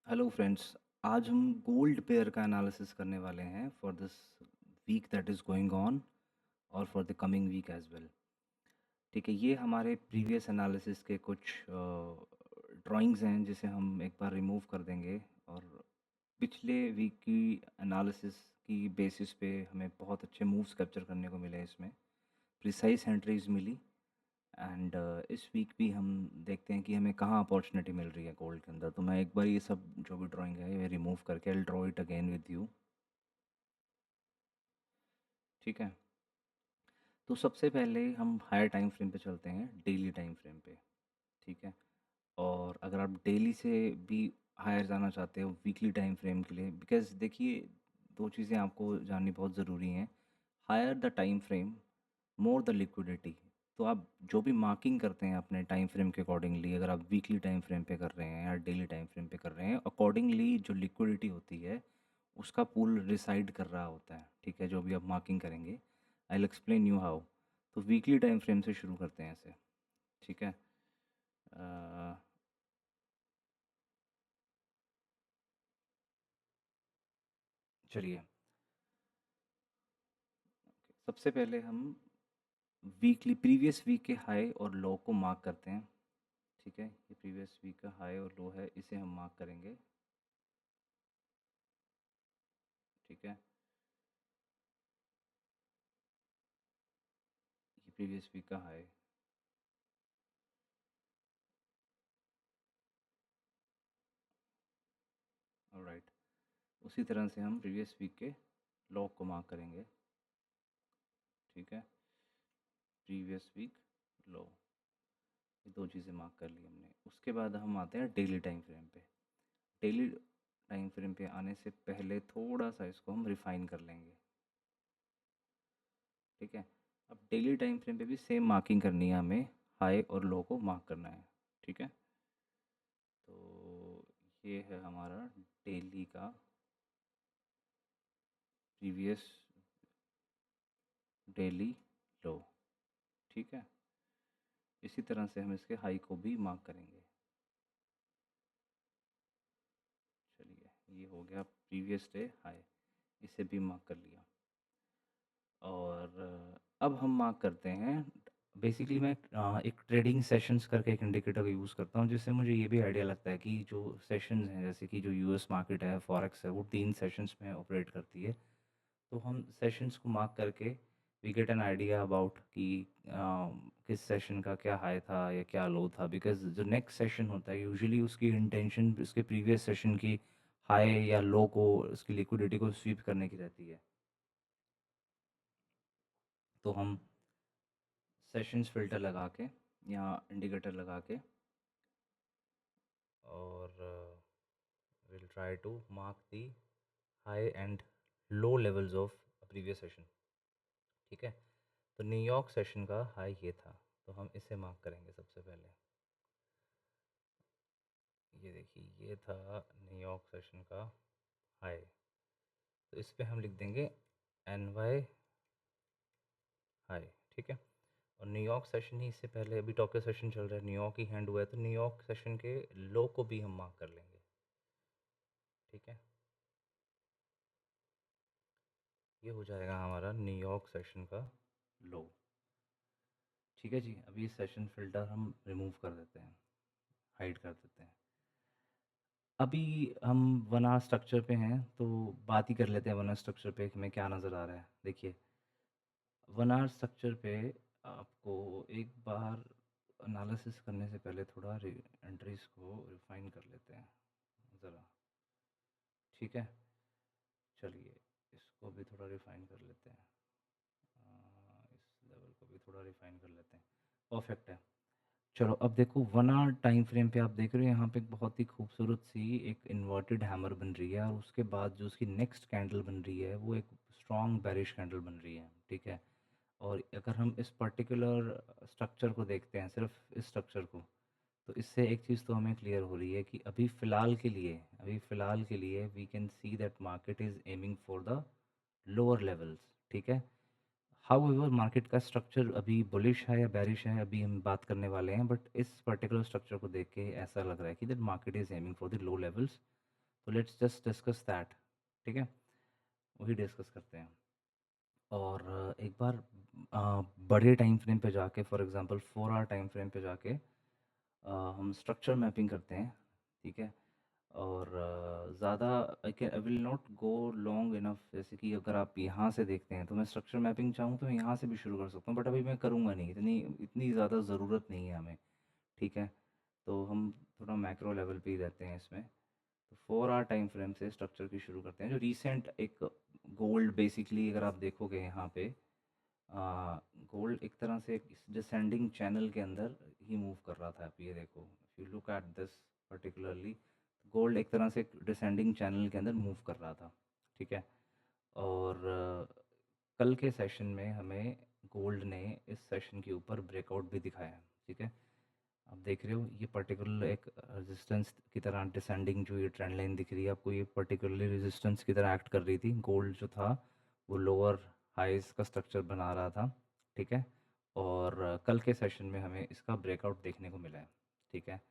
Hello friends. आज हम gold pair का एनालिसिस करने वाले हैं for this week that is going on और for the coming week as well. ठीक है, ये हमारे प्रीवियस एनालिसिस के कुछ ड्राइंग्स हैं जिसे हम एक बार रिमूव कर देंगे। और पिछले वीक की एनालिसिस की बेसिस पे हमें बहुत अच्छे मूव्स कैप्चर करने को मिले, इसमें प्रिसाइज एंट्रीज मिली। एंड इस वीक भी हम देखते हैं कि हमें कहाँ अपॉर्चुनिटी मिल रही है गोल्ड के अंदर। तो मैं एक बार ये सब जो भी ड्राइंग है ये रिमूव करके I draw it again with you. ठीक है, तो सबसे पहले हम हायर टाइम फ्रेम पे चलते हैं, डेली टाइम फ्रेम पे। ठीक है, और अगर आप डेली से भी हायर जाना चाहते हो वीकली टाइम फ्रेम के लिए, बिकॉज देखिए दो चीज़ें आपको जाननी बहुत ज़रूरी हैं। Higher the time frame, more the liquidity. तो आप जो भी मार्किंग करते हैं अपने टाइम फ्रेम के अकॉर्डिंगली, अगर आप वीकली टाइम फ्रेम पे कर रहे हैं या डेली टाइम फ्रेम पे कर रहे हैं, अकॉर्डिंगली जो लिक्विडिटी होती है उसका पूल रिसाइड कर रहा होता है। ठीक है, जो भी आप मार्किंग करेंगे, I will explain you how. तो वीकली टाइम फ्रेम से शुरू करते हैं ऐसे। ठीक है, अ, चलिए सबसे पहले हम वीकली प्रीवियस वीक के हाई और लो को मार्क करते हैं। ठीक है, ये प्रीवियस वीक का हाई और लो है, इसे हम मार्क करेंगे। ठीक है, ये प्रीवियस वीक का हाई। ऑलराइट, उसी तरह से हम प्रीवियस वीक के लो को मार्क करेंगे। ठीक है, प्रीवियस वीक लो, ये दो चीज़ें मार्क कर ली हमने। उसके बाद हम आते हैं डेली टाइम फ्रेम पे। डेली टाइम फ्रेम पे आने से पहले थोड़ा सा इसको हम रिफाइन कर लेंगे। ठीक है, अब डेली टाइम फ्रेम पे भी सेम मार्किंग करनी है हमें, हाई और लो को मार्क करना है। ठीक है, तो ये है हमारा डेली का प्रीवियस डेली लो। ठीक है, इसी तरह से हम इसके हाई को भी मार्क करेंगे। चलिए, ये हो गया प्रीवियस डे हाई, इसे भी मार्क कर लिया। और अब हम मार्क करते हैं, बेसिकली मैं एक ट्रेडिंग सेशंस करके एक इंडिकेटर का यूज़ करता हूँ, जिससे मुझे ये भी आइडिया लगता है कि जो सेशंस हैं, जैसे कि जो यूएस मार्केट है, फॉरेक्स है, वो 3 सेशंस में ऑपरेट करती है। तो हम सेशंस को मार्क करके we get an idea about कि किस सेशन का क्या हाई था या क्या लो था। बिकॉज जो नेक्स्ट सेशन होता है यूजुअली उसकी इंटेंशन उसके प्रीवियस सेशन की हाई या लो को, उसकी लिक्विडिटी को स्वीप करने की रहती है। तो हम सेशंस फ़िल्टर लगा के या इंडिकेटर लगा के और will try to mark the high and low levels of previous session. ठीक है, तो न्यूयॉर्क सेशन का हाई ये था, तो हम इसे मार्क करेंगे सबसे पहले। ये देखिए, ये था न्यूयॉर्क सेशन का हाई। तो इस पे हम लिख देंगे एन वाई हाई। ठीक है, और न्यूयॉर्क सेशन ही इससे पहले, अभी टोक्यो सेशन चल रहा है, न्यूयॉर्क ही हैंड हुआ है, तो न्यूयॉर्क सेशन के लो को भी हम मार्क कर लेंगे। ठीक है, ये हो जाएगा हमारा न्यूयॉर्क सेशन का लो। ठीक है जी, अभी सेशन फ़िल्टर हम रिमूव कर देते हैं, हाइड कर देते हैं। अभी हम 1 आवर स्ट्रक्चर पे हैं, तो बात ही कर लेते हैं 1 आवर स्ट्रक्चर पे हमें क्या नज़र आ रहा है। देखिए 1 आवर स्ट्रक्चर पे आपको एक बार एनालिसिस करने से पहले थोड़ा एंट्रीज को रिफाइन कर लेते हैं ज़रा। ठीक है, चलिए इसको भी थोड़ा रिफाइन कर लेते हैं, इस लेवल को भी थोड़ा रिफाइन कर लेते हैं। परफेक्ट है। चलो अब देखो 1 आवर टाइम फ्रेम पे आप देख रहे हो यहाँ पे एक बहुत ही खूबसूरत सी एक इन्वर्टेड हैमर बन रही है, और उसके बाद जो उसकी नेक्स्ट कैंडल बन रही है वो एक स्ट्रॉन्ग बेरिश कैंडल बन रही है। ठीक है, और अगर हम इस पर्टिकुलर स्ट्रक्चर को देखते हैं, सिर्फ इस स्ट्रक्चर को, तो इससे एक चीज़ तो हमें क्लियर हो रही है कि अभी फ़िलहाल के लिए we can see that market is aiming for the lower levels. ठीक है, हाउएवर मार्केट का स्ट्रक्चर अभी बुलिश है या बेरिश है, अभी हम बात करने वाले हैं, बट इस पर्टिकुलर स्ट्रक्चर को देख के ऐसा लग रहा है कि that market is aiming for the low levels. तो लेट्स जस्ट डिस्कस दैट, ठीक है, वही डिस्कस करते हैं। और एक बार बड़े टाइम फ्रेम पे जाके, for example 4 hour time frame पे जाके हम स्ट्रक्चर मैपिंग करते हैं, ठीक है। और ज़्यादा I will not go long enough, जैसे कि अगर आप यहाँ से देखते हैं तो मैं स्ट्रक्चर मैपिंग चाहूँ तो मैं यहाँ से भी शुरू कर सकता हूँ, बट अभी मैं करूँगा नहीं, इतनी इतनी ज़्यादा ज़रूरत नहीं है हमें, ठीक है। तो हम थोड़ा मैक्रो लेवल पे ही रहते हैं इसमें। तो 4 आवर टाइम फ्रेम से स्ट्रक्चर की शुरू करते हैं। जो रीसेंट एक गोल्ड, बेसिकली अगर आप देखोगे यहाँ पे, गोल्ड एक तरह से डिसेंडिंग चैनल के अंदर ही मूव कर रहा था। आप ये देखो, if you look at this particularly, gold एक तरह से डिसेंडिंग चैनल के अंदर मूव कर रहा था, ठीक है। और कल के सेशन में हमें गोल्ड ने इस सेशन के ऊपर ब्रेकआउट भी दिखाया, ठीक है। आप देख रहे हो ये पर्टिकुलर एक रेजिस्टेंस की तरह डिसेंडिंग, जो ये ट्रेंड लाइन दिख रही है आपको, ये पर्टिकुलरली रेजिस्टेंस की तरह एक्ट कर रही थी। गोल्ड जो था वो लोअर हाइज का स्ट्रक्चर बना रहा था, ठीक है। और कल के सेशन में हमें इसका ब्रेकआउट देखने को मिला है, ठीक है।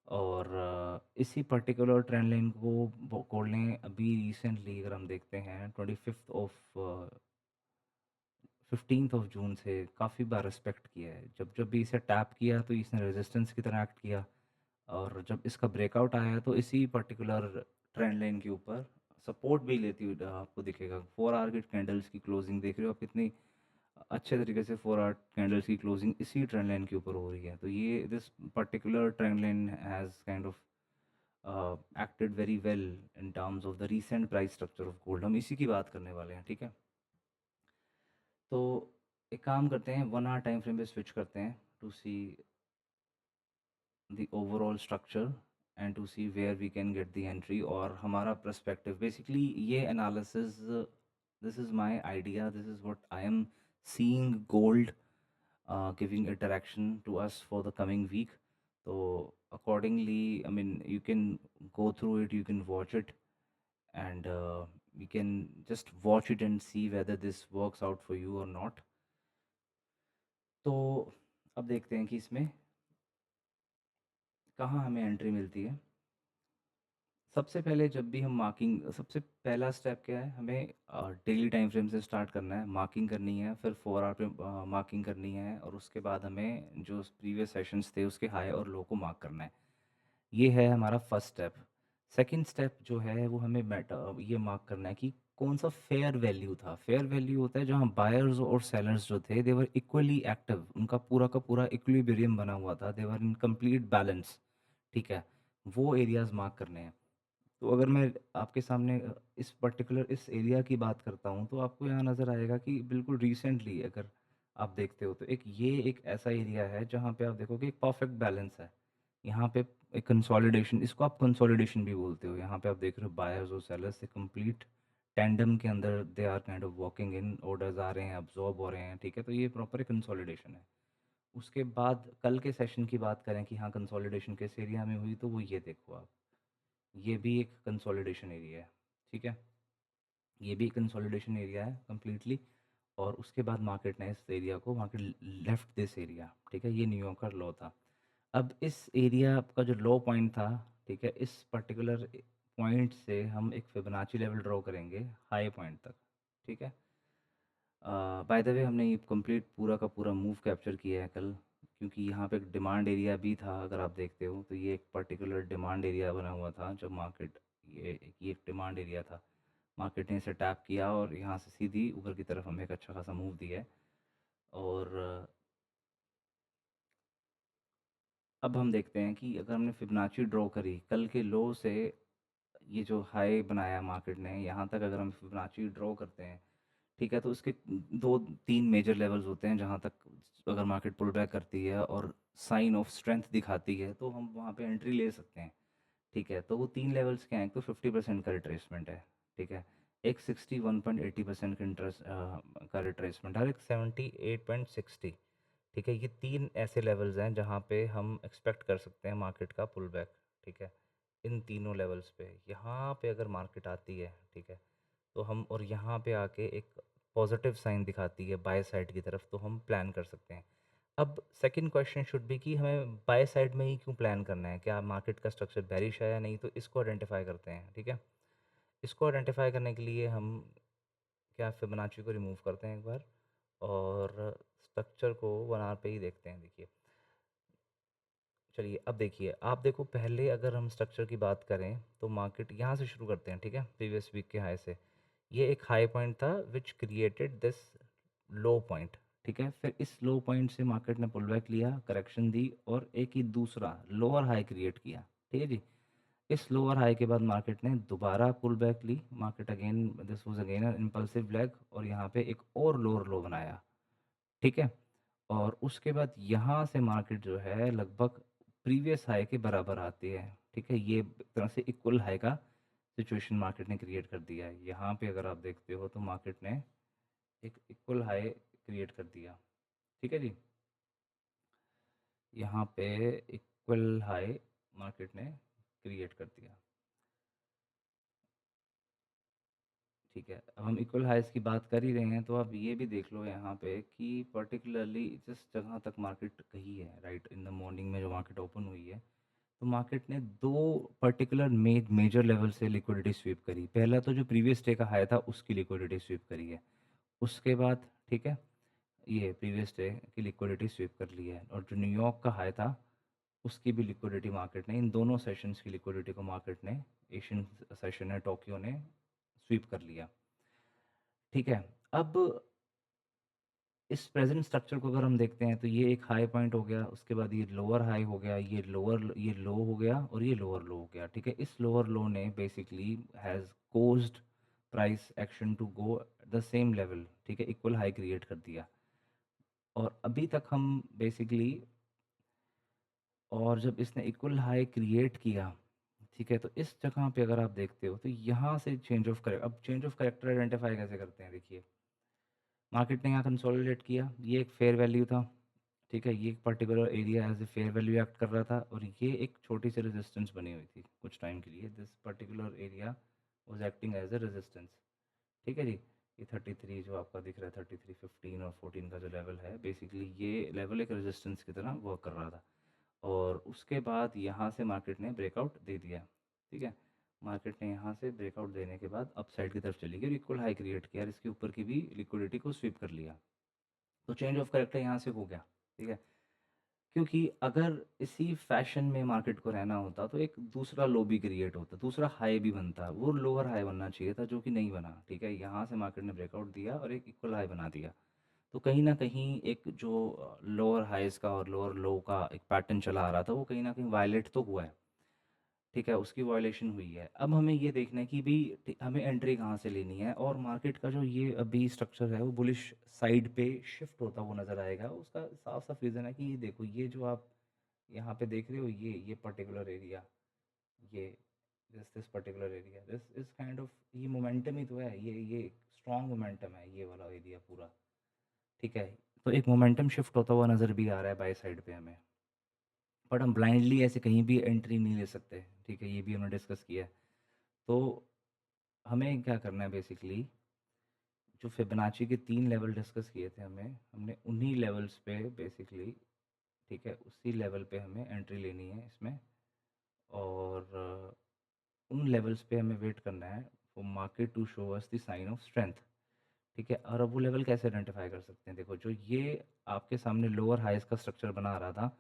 और इसी पर्टिकुलर ट्रेंड लाइन को गोल्ड ने अभी रिसेंटली, अगर हम देखते हैं 15th ऑफ जून से काफ़ी बार रिस्पेक्ट किया है। जब जब भी इसे टैप किया तो इसने रेजिस्टेंस की तरह एक्ट किया, और जब इसका ब्रेकआउट आया तो इसी पर्टिकुलर ट्रेंड लाइन के ऊपर सपोर्ट भी लेती हुई आपको दिखेगा। 4 आवर की कैंडल्स की क्लोजिंग देख रहे हो आप, कितनी अच्छे तरीके से 4 आवर कैंडल्स की क्लोजिंग इसी ट्रेंड लाइन के ऊपर हो रही है। तो ये this particular trend line has kind of acted very well in terms of the recent price structure of gold. हम इसी की बात करने वाले हैं, ठीक है। तो एक काम करते हैं, 1 आवर टाइम फ्रेम पे स्विच करते हैं to see the overall structure and to see where we can get the entry, और हमारा perspective basically ये analysis, this is my idea, this is what I am seeing gold giving a direction to us for the coming week. So accordingly, I mean, you can go through it, you can watch it, and you can just watch it and see whether this works out for you or not. तो अब देखते हैं कि इसमें कहाँ हमें entry मिलती है। सबसे पहले जब भी हम मार्किंग, सबसे पहला स्टेप क्या है, हमें डेली टाइम फ्रेम से स्टार्ट करना है, मार्किंग करनी है, फिर 4 आवर पे मार्किंग करनी है, और उसके बाद हमें जो प्रीवियस सेशंस थे उसके हाई और लो को मार्क करना है। ये है हमारा फर्स्ट स्टेप। सेकंड स्टेप जो है वो हमें ये मार्क करना है कि कौन सा फेयर वैल्यू था। फेयर वैल्यू होता है जहाँ बायर्स और सेलर्स जो थे, देवर इक्वली एक्टिव, उनका पूरा का पूरा इक्विलिब्रियम बना हुआ था, देवर इन कंप्लीट बैलेंस, ठीक है। वो एरियाज मार्क करने हैं। तो अगर मैं आपके सामने इस पर्टिकुलर इस एरिया की बात करता हूँ तो आपको यहाँ नज़र आएगा कि बिल्कुल रिसेंटली अगर आप देखते हो तो एक ऐसा एरिया है जहाँ पे आप देखोगे एक परफेक्ट बैलेंस है। यहाँ पे एक कंसोलिडेशन, इसको आप कंसोलिडेशन भी बोलते हो। यहाँ पे आप देख रहे हो बायर्स और सेलर्स से कंप्लीट टेंडम के अंदर they are kind of walking in, orders आ रहे हैं, अब्जॉर्ब हो रहे हैं, ठीक है। तो ये प्रॉपर कंसोलिडेशन है। उसके बाद कल के सेशन की बात करें कि हाँ कंसोलिडेशन किस एरिया में हुई, तो वो ये देखो आप, ये भी एक कंसोलिडेशन एरिया है, ठीक है। ये भी कंसोलिडेशन एरिया है कम्प्लीटली। और उसके बाद मार्केट ने इस एरिया को, मार्केट लेफ्ट दिस एरिया, ठीक है। ये न्यूयॉर्क का लो था। अब इस एरिया का जो लो पॉइंट था, ठीक है, इस पर्टिकुलर पॉइंट से हम एक फिबोनाची लेवल ड्रॉ करेंगे हाई पॉइंट तक, ठीक है। बाय द वे हमने ये कंप्लीट पूरा का पूरा मूव कैप्चर किया है कल, क्योंकि यहाँ पे एक डिमांड एरिया भी था। अगर आप देखते हो तो ये एक पर्टिकुलर डिमांड एरिया बना हुआ था जब मार्केट, ये एक डिमांड एरिया था। मार्केट ने इसे टैप किया और यहाँ से सीधी ऊपर की तरफ हमें एक अच्छा खासा मूव दिया है। और अब हम देखते हैं कि अगर हमने फिबोनाची ड्रॉ करी कल के लो से, ये जो हाई बनाया मार्केट ने यहाँ तक, अगर हम फिबोनाची ड्रॉ करते हैं, ठीक है, तो उसके 2-3 मेजर लेवल्स होते हैं जहाँ तक अगर मार्केट पुल बैक करती है और साइन ऑफ स्ट्रेंथ दिखाती है तो हम वहाँ पे एंट्री ले सकते हैं, ठीक है। तो वो 3 लेवल्स क्या हैं, तो 50% का रिट्रेसमेंट है, ठीक है। एक 61.80% का इंटरेस्ट का रिट्रेसमेंट है, और एक 78.60, ठीक है। ये 3 ऐसे लेवल्स हैं जहाँ पे हम एक्सपेक्ट कर सकते हैं मार्केट का पुल बैक, ठीक है। इन तीनों लेवल्स पे यहाँ पे अगर मार्केट आती है, ठीक है, तो हम, और यहाँ पे आके एक पॉजिटिव साइन दिखाती है बाय साइड की तरफ, तो हम प्लान कर सकते हैं। अब सेकंड क्वेश्चन शुड बी कि हमें बाय साइड में ही क्यों प्लान करना है, क्या मार्केट का स्ट्रक्चर बेरिश है या नहीं, तो इसको आइडेंटिफाई करते हैं। ठीक है, इसको आइडेंटिफाई करने के लिए हम क्या फिबोनाची को रिमूव करते हैं एक बार, और स्ट्रक्चर को 1 आवर पे ही देखते हैं। देखिए, चलिए अब देखिए, आप देखो पहले अगर हम स्ट्रक्चर की बात करें तो मार्केट यहाँ से शुरू करते हैं। ठीक है, प्रीवियस वीक के हाई से ये एक हाई पॉइंट था which created this low point. ठीक है, फिर इस लो पॉइंट से मार्केट ने पुल बैक लिया, करेक्शन दी और एक ही दूसरा लोअर हाई क्रिएट किया। ठीक है जी, इस लोअर हाई के बाद मार्केट ने दोबारा पुल बैक ली, market again this was again an impulsive leg और यहाँ पे एक और लोअर लो बनाया। ठीक है, और उसके बाद यहाँ से मार्केट जो है लगभग प्रीवियस हाई के बराबर आती है। ठीक है, ये एक तरह से इक्वल हाई का सिचुएशन मार्केट ने क्रिएट कर दिया है। यहाँ पे अगर आप देखते हो तो मार्केट ने एक इक्वल हाई क्रिएट कर दिया। ठीक है जी, यहाँ पे इक्वल हाई मार्केट ने क्रिएट कर दिया। ठीक है, अब हम इक्वल हाइज़ की बात कर ही रहे हैं तो आप ये भी देख लो यहाँ पे कि पर्टिकुलरली जिस जगह तक मार्केट गई है, राइट, इन द मॉर्निंग में जो मार्केट ओपन हुई है, तो मार्केट ने दो पर्टिकुलर मेजर लेवल से लिक्विडिटी स्वीप करी। पहला तो जो प्रीवियस डे का हाई था उसकी लिक्विडिटी स्वीप करी है, उसके बाद ठीक है ये प्रीवियस डे की लिक्विडिटी स्वीप कर ली है, और जो न्यूयॉर्क का हाई था उसकी भी लिक्विडिटी मार्केट ने, इन दोनों सेशंस की लिक्विडिटी को मार्केट ने, एशियन सेशन है टोक्यो ने स्वीप कर लिया। ठीक है, अब इस प्रेजेंट स्ट्रक्चर को अगर हम देखते हैं तो ये एक हाई पॉइंट हो गया, उसके बाद ये लोअर हाई हो गया, ये लो हो गया और ये लोअर लो हो गया। ठीक है, इस लोअर लो ने basically has caused price action to go the same level. ठीक है, इक्वल हाई क्रिएट कर दिया, और अभी तक हम बेसिकली, और जब इसने इक्वल हाई क्रिएट किया, ठीक है, तो इस जगह पे अगर आप देखते हो तो यहाँ से चेंज ऑफ करेक्ट, अब चेंज ऑफ करेक्टर आइडेंटिफाई कैसे करते हैं। देखिए, मार्केट ने यहाँ कंसोलिडेट किया, ये एक फेयर वैल्यू था। ठीक है, ये एक particular area as a fair value act कर रहा था, और ये एक छोटी सी रेजिस्टेंस बनी हुई थी कुछ टाइम के लिए, this particular area was acting as a resistance. ठीक है जी, ये 33 जो आपका दिख रहा है, 33 15 और 14 का जो लेवल है, बेसिकली ये लेवल एक रेजिस्टेंस की तरह वर्क कर रहा था, और उसके बाद यहाँ से मार्केट ने ब्रेकआउट दे दिया। ठीक है, मार्केट ने यहाँ से ब्रेकआउट देने के बाद अप साइड की तरफ चली गई और इक्वल हाई क्रिएट किया और इसके ऊपर की भी लिक्विडिटी को स्वीप कर लिया। तो चेंज ऑफ करेक्टर यहाँ से हो गया। ठीक है, क्योंकि अगर इसी फैशन में मार्केट को रहना होता तो एक दूसरा लो भी क्रिएट होता, दूसरा हाई भी बनता, वो लोअर हाई बनना चाहिए था जो कि नहीं बना। ठीक है, यहाँ से मार्केट ने ब्रेकआउट दिया और एक इक्वल हाई बना दिया, तो कहीं न कहीं एक जो लोअर हाइज़ का और लोअर लो का एक पैटर्न चला आ रहा था वो कहीं न कहीं वायलेट तो हुआ है। ठीक है, उसकी वायलेशन हुई है। अब हमें ये देखना है कि हमें एंट्री कहाँ से लेनी है, और मार्केट का जो ये अभी स्ट्रक्चर है वो बुलिश साइड पे शिफ्ट होता हुआ नज़र आएगा। उसका साफ-साफ रीज़न है कि ये देखो, ये जो आप यहाँ पे देख रहे हो, ये पर्टिकुलर एरिया, ये this particular area, this is kind of, ये मोमेंटम ही तो है, ये स्ट्रॉन्ग मोमेंटम है ये वाला एरिया पूरा। ठीक है, तो एक मोमेंटम शिफ्ट होता हुआ नज़र भी आ रहा है बाय साइड पे हमें, बट हम ब्लाइंडली ऐसे कहीं भी एंट्री नहीं ले सकते। ठीक है, ये भी हमने डिस्कस किया है। तो हमें क्या करना है बेसिकली, जो फिबोनाची के 3 लेवल डिस्कस किए थे हमने उन्हीं लेवल्स पे बेसिकली, ठीक है, उसी लेवल पे हमें एंट्री लेनी है इसमें, और उन लेवल्स पे हमें वेट करना है for market to show us the sign of strength. ठीक है, और अब वो लेवल कैसे आइडेंटिफाई कर सकते हैं, देखो जो ये आपके सामने लोअर हाइज का स्ट्रक्चर बना रहा था,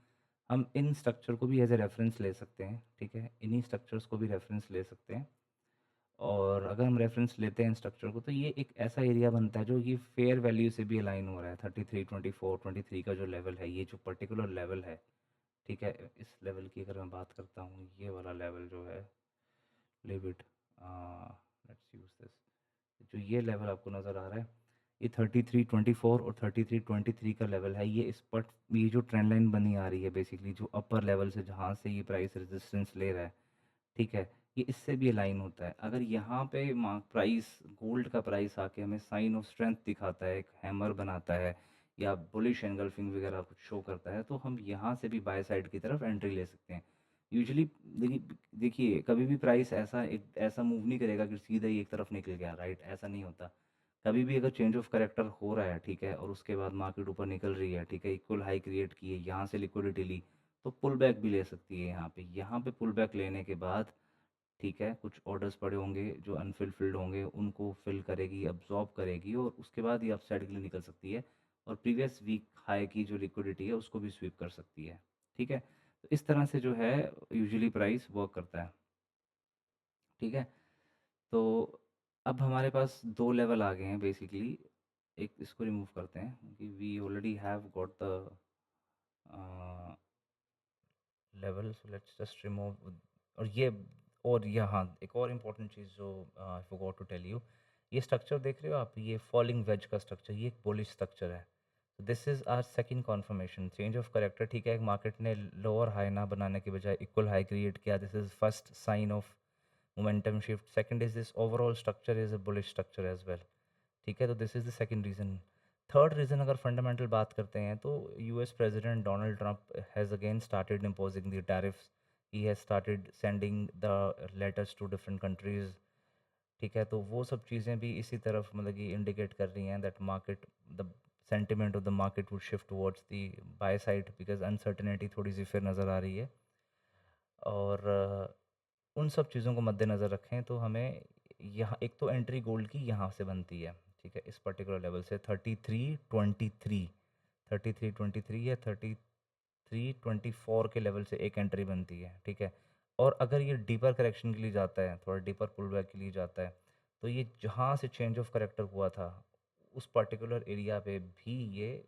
हम इन स्ट्रक्चर को भी एज ए रेफरेंस ले सकते हैं। ठीक है, इन्हीं स्ट्रक्चर्स को भी रेफरेंस ले सकते हैं, और अगर हम रेफरेंस लेते हैं स्ट्रक्चर को तो ये एक ऐसा एरिया बनता है जो कि फेयर वैल्यू से भी अलाइन हो रहा है। 33 24 23 का जो लेवल है, ये जो पर्टिकुलर लेवल है, ठीक है, इस लेवल की अगर मैं बात करता हूँ, ये वाला लेवल जो है, leave it, let's use this, जो ये लेवल आपको नज़र आ रहा है, ये 33 24 और 33 23 का लेवल है। ये इस पर ये जो ट्रेंड लाइन बनी आ रही है बेसिकली, जो अपर लेवल से जहाँ से ये प्राइस रेजिस्टेंस ले रहा है, ठीक है, ये इससे भी अलाइन होता है। अगर यहाँ पे प्राइस, गोल्ड का प्राइस आके हमें साइन ऑफ स्ट्रेंथ दिखाता है, एक हैमर बनाता है, या बुलिश एंगल्फिंग वगैरह कुछ शो करता है, तो हम यहाँ से भी बाय साइड की तरफ एंट्री ले सकते हैं। यूजुअली देखिए कभी भी प्राइस ऐसा मूव नहीं करेगा कि सीधा ही एक तरफ निकल गया, राइट, ऐसा नहीं होता। कभी भी अगर चेंज ऑफ कैरेक्टर हो रहा है, ठीक है, और उसके बाद मार्केट ऊपर निकल रही है, ठीक है, इक्वल हाई क्रिएट की है, यहाँ से लिक्विडिटी ली, तो पुल बैक भी ले सकती है यहाँ पे पुल बैक लेने के बाद, ठीक है, कुछ ऑर्डर्स पड़े होंगे जो अनफुलफिल्ड होंगे, उनको फिल करेगी, अब्जॉर्ब करेगी, और उसके बाद ये अपसाइड के लिए निकल सकती है, और प्रीवियस वीक हाई की जो लिक्विडिटी है उसको भी स्वीप कर सकती है, ठीक है। तो इस तरह से जो है यूजुअली प्राइस वर्क करता है, ठीक है। तो अब हमारे पास दो लेवल आ गए हैं बेसिकली। एक इसको रिमूव करते हैं क्योंकि we already have got the level, so let's just remove. और ये, और यहाँ एक और इम्पॉर्टेंट चीज़ जो I forgot to tell you, ये स्ट्रक्चर देख रहे हो आप, ये फॉलिंग वेज का स्ट्रक्चर, ये एक बुलिश स्ट्रक्चर है। This is our second confirmation, change of character, ठीक है, मार्केट ने लोअर हाई ना बनाने के बजाय इक्वल हाई क्रिएट किया, this is first sign of momentum shift. Second is this overall structure is a bullish structure as well, ठीक है। तो this is the second reason. Third reason अगर फंडामेंटल बात करते हैं तो US president Donald Trump has again started imposing the tariffs, he has started sending the letters to different countries, ठीक है। तो वो सब चीज़ें भी इसी तरफ मतलब कि इंडिकेट कर रही हैं that market, the sentiment of the market would shift towards the by side, because uncertainty थोड़ी सी फिर नज़र आ रही है। और उन सब चीज़ों को मद्देनज़र रखें तो हमें यहाँ एक तो एंट्री गोल्ड की यहाँ से बनती है, ठीक है, इस पर्टिकुलर लेवल से 3323 या 3324 के लेवल से एक एंट्री बनती है, ठीक है। और अगर ये डीपर करेक्शन के लिए जाता है, थोड़ा डीपर पुल बैक के लिए जाता है, तो ये जहाँ से चेंज ऑफ करेक्टर हुआ था उस पर्टिकुलर एरिया पे भी ये,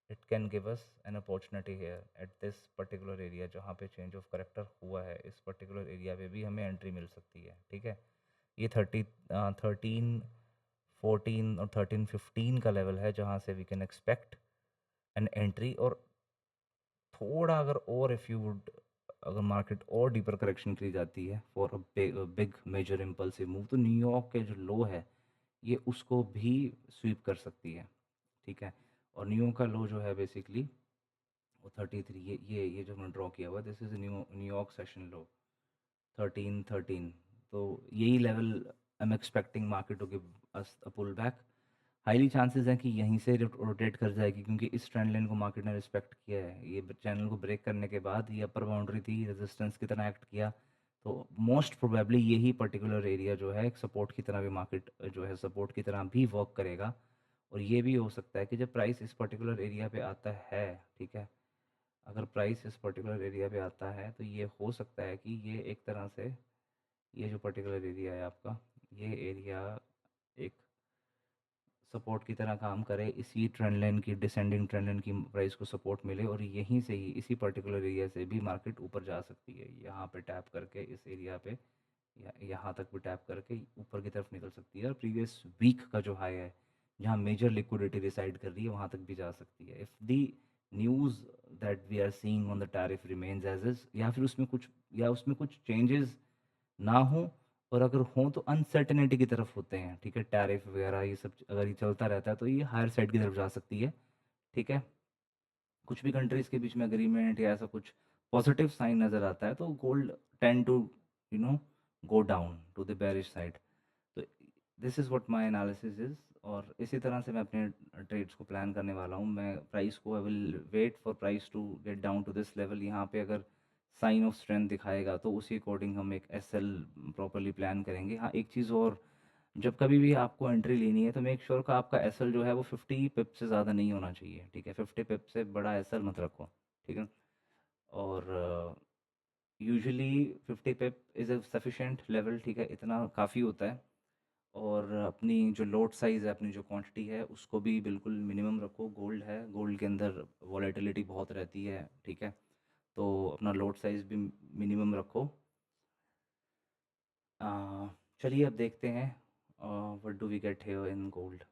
it can give us an opportunity here at this particular area, जहाँ पे चेंज ऑफ करेक्टर हुआ है इस पर्टिकुलर एरिया पे भी हमें एंट्री मिल सकती है, ठीक है। ये 13 और 13-15 का लेवल है जहाँ से we can expect an entry. और थोड़ा अगर और इफ़ यू वुड, अगर मार्केट और डीपर करेक्शन के लिए जाती है for a big major impulsive move, तो न्यूयॉर्क के जो लो है ये उसको भी स्वीप कर सकती है, ठीक है। और न्यूयॉर्क का लो जो है बेसिकली वो 33, ये जो मैंने ड्रॉ किया हुआ है, this is New York session low 1313। तो यही level I am expecting market to give us a pull back. Highly chances हैं कि यहीं से रोटेट कर जाएगी क्योंकि इस ट्रेंड लाइन को मार्केट ने रिस्पेक्ट किया है, ये चैनल को ब्रेक करने के बाद ये अपर बाउंड्री थी, रेजिस्टेंस की तरह एक्ट किया। तो मोस्ट प्रोबेबली यही पर्टिकुलर एरिया जो है एक सपोर्ट की तरह भी मार्केट जो है सपोर्ट की तरह भी वर्क करेगा। और ये भी हो सकता है कि जब प्राइस इस पर्टिकुलर एरिया पे आता है, ठीक है, अगर प्राइस इस पर्टिकुलर एरिया पे आता है तो ये हो सकता है कि ये एक तरह से ये जो पर्टिकुलर एरिया है आपका, ये एरिया एक सपोर्ट की तरह काम करे, इसी ट्रेंड लाइन की डिसेंडिंग ट्रेंड लाइन की प्राइस को सपोर्ट मिले, और यहीं से ही इसी पर्टिकुलर एरिया से भी मार्केट ऊपर जा सकती है, यहाँ पे टैप करके इस एरिया पे या यहाँ तक भी टैप करके ऊपर की तरफ निकल सकती है, और प्रीवियस वीक का जो हाई है जहाँ मेजर लिक्विडिटी रिसाइड कर रही है वहाँ तक भी जा सकती है, if the news that we are seeing on the tariff remains as is, या उसमें कुछ चेंजेस ना हो, और अगर हों तो अनसर्टेनिटी की तरफ होते हैं, ठीक है, टैरिफ वगैरह ये सब अगर ये चलता रहता है तो ये हायर साइड की तरफ जा सकती है, ठीक है। कुछ भी कंट्रीज़ के बीच में एग्रीमेंट या ऐसा कुछ पॉजिटिव साइन नज़र आता है तो gold tend to you know go down to the bearish side. तो this is what my analysis is, और इसी तरह से मैं अपने ट्रेड्स को प्लान करने वाला हूँ। मैं प्राइस को I will wait for price to get down to this level, यहाँ पे अगर साइन ऑफ स्ट्रेंथ दिखाएगा तो उसी अकॉर्डिंग हम एक एसएल प्रॉपर्ली प्लान करेंगे। हाँ, एक चीज़ और, जब कभी भी आपको एंट्री लेनी है तो मेक श्योर का आपका एसएल जो है वो 50 पिप से ज़्यादा नहीं होना चाहिए, ठीक है, 50 पिप से बड़ा एसएल मत रखो, ठीक है। और usually 50 pip is a sufficient level, ठीक है, इतना काफ़ी होता है। और अपनी जो लोड साइज़ है, अपनी जो क्वांटिटी है उसको भी बिल्कुल मिनिमम रखो। गोल्ड है, गोल्ड के अंदर वॉलेटिलिटी बहुत रहती है, ठीक है, तो अपना लोड साइज़ भी मिनिमम रखो। चलिए अब देखते हैं what do we get here in gold.